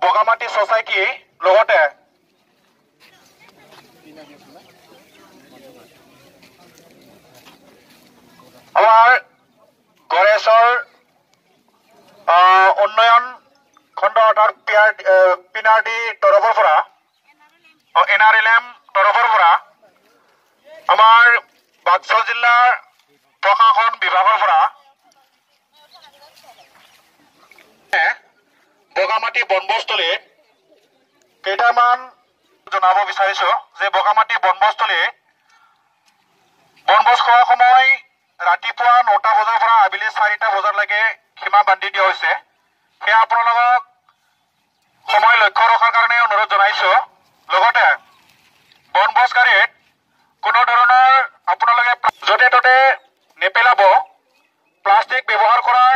Bogamati society লগতে আমাৰ গড়েশ্বৰ উন্নয়ন খণ্ড অৰ্থাৎ পিনাৰডি তৰফৰ পৰা NRLM তৰফৰ পৰা আমাৰ বাক্সা জিলাৰ প্ৰশাসন বিভাগৰ পৰা বগামাটি বনবস্থলী কেইটামান জনাব বিচাৰিছো যে বগামাটি বনবস্থলী বনভোজ খোৱাৰ সময় ৰাতিপুৱা 9টা বজাৰ পৰা আবেলি 4টা বজালৈকে সীমা বান্ধি দিয়া হৈছে। সেয়া আপোনালোকক সময় লক্ষ্য ৰখাৰ কাৰণে অনুৰোধ জনাইছো। লগতে বনভোজকাৰীত কোনো ধৰণৰ আপোনালোকে য'তে ত'তে নেপেলাব, প্লাষ্টিক ব্যৱহাৰ কৰাৰ